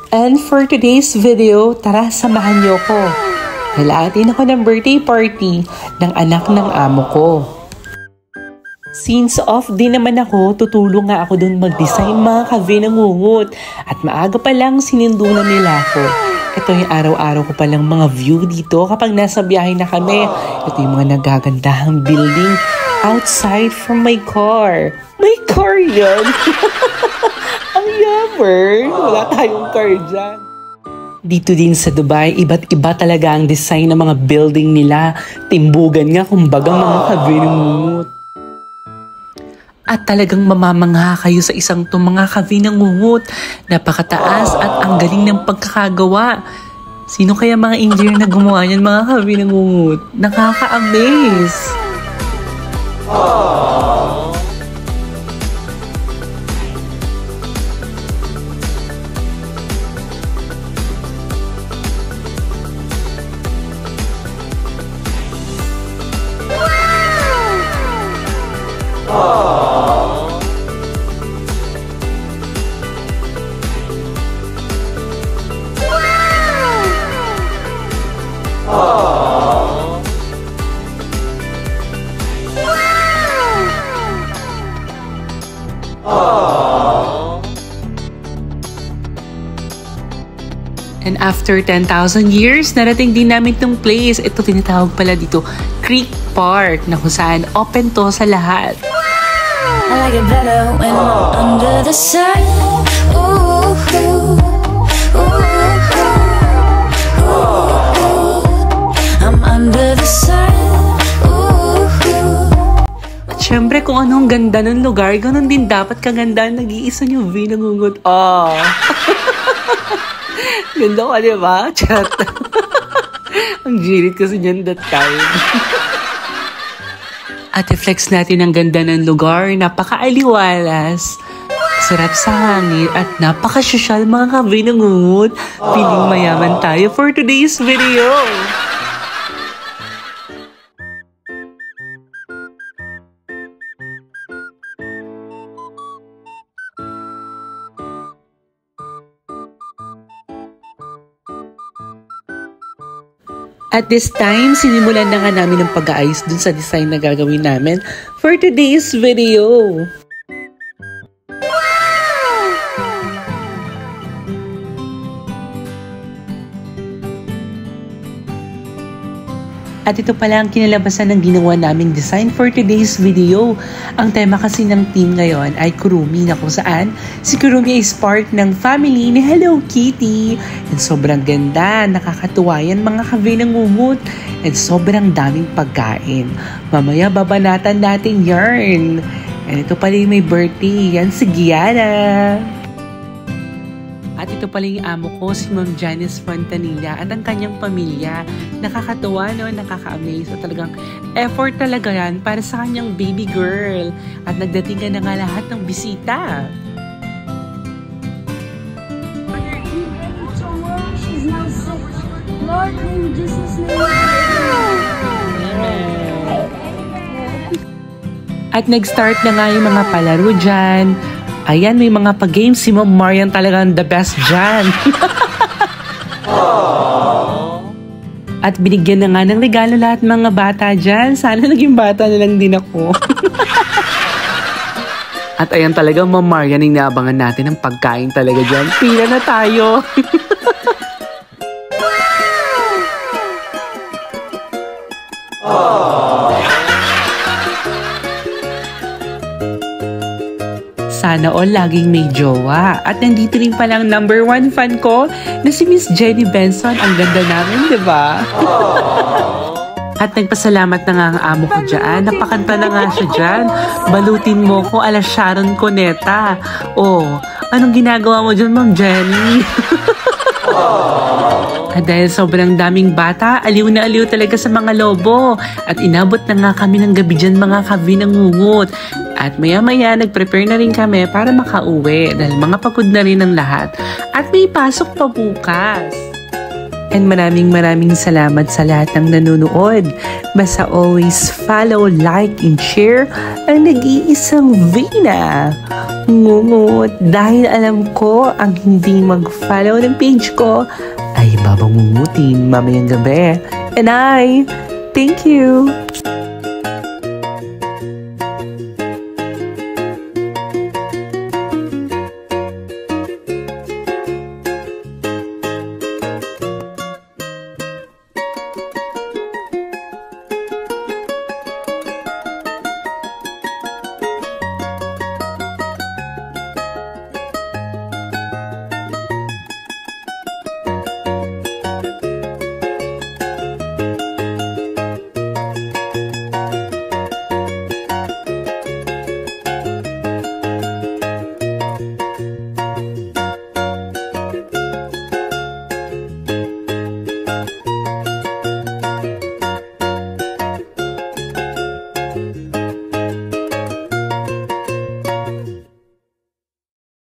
And for today's video, tara samahan niyo ko. Nalaatin ako ng birthday party ng anak ng amo ko. Since off din naman ako, tutulong nga ako dun mag-design mga ka-vinangungot. At maaga pa lang sinindunan nila ako. Ito yung araw-araw ko palang mga view dito kapag nasa biyahe na kami. Ito yung mga nagagandahang building outside from my car. May car yan! Ang yammer! Wala tayong car dyan. Dito din sa Dubai, iba't iba talaga ang design ng mga building nila. Timbugan nga kumbaga mga ka-vinangungot. At talagang mamamangha kayo sa isang to mga ka-vinangungot. Napakataas at ang galing ng pagkakagawa. Sino kaya mga engineer na gumawa niyan mga ka-vinangungot? Nakaka-amaze! And after 10,000 years, narating din namin itong place. Ito tinatawag pala dito, Creek Park, na kung saan open to sa lahat. I like it better when I'm under the sun. Ooh, ooh, ooh, ooh. I'm under the sun. Ooh, ooh. At syempre kung anong ganda ng lugar, ganun din dapat kaganda nag-iisa niyo vinangungot. Oh. Ganda ka, diba? Chat. Ang girit kasi niyan that time. At i-flex natin ang ganda ng lugar. Napaka-aliwalas. Sarap sa hangin at napaka-sosyal mga ka-vinangungot. Piling mayaman tayo for today's video. At this time, sinimulan na nga namin ang pag-aayos dun sa design na gagawin namin for today's video. At ito pala ang kinalabasan ng ginawa naming design for today's video. Ang tema kasi ng team ngayon ay Kurumi, na kung saan si Kurumi is part ng family ni Hello Kitty. And sobrang ganda, nakakatuwa yan mga ka-vinangungot. And sobrang daming pagkain. Mamaya babanatan natin yarn. And ito pala yung may birthday, yan si Gianna. At ito pala yung amo ko, si Ma'am Janice Fontanilla at ang kanyang pamilya. Nakakatuwa, no? Nakaka-amaze. At talagang effort talaga yan para sa kanyang baby girl. At nagdating na nga lahat ng bisita. Lord, in Jesus' name. At nag-start na nga yung mga palaro dyan. Ayan, may mga pag-games. Si Ma'am Marian talagang the best dyan. At binigyan na nga ng regalo lahat mga bata dyan. Sana naging bata na lang din ako. At ayan talaga, Ma'am Marian, yung naabangan natin ng pagkain talaga dyan. Pila na tayo. Sana all laging may jowa. At nandito rin palang number 1 fan ko na si Miss Jenny Benson. Ang ganda namin, di ba? At nagpasalamat na nga ang amo ko dyan. Napakanta na nga siya dyan. Balutin mo ko ala Sharon Cuneta. Oh, anong ginagawa mo dyan, Ma'am Jenny? At dahil sobrang daming bata, aliw na aliw talaga sa mga lobo. At inabot na nga kami ng gabi dyan mga ka-vinangungot. At maya-maya, nag-prepare na rin kami para makauwi dahil mga pagod na rin ang lahat. At may pasok pa bukas. And maraming salamat sa lahat ng nanonood. Basta always follow, like, and share ang nag-iisang Vina. Ngungut dahil alam ko ang hindi mag-follow ng page ko ay babangungutin mamayang gabi. And thank you!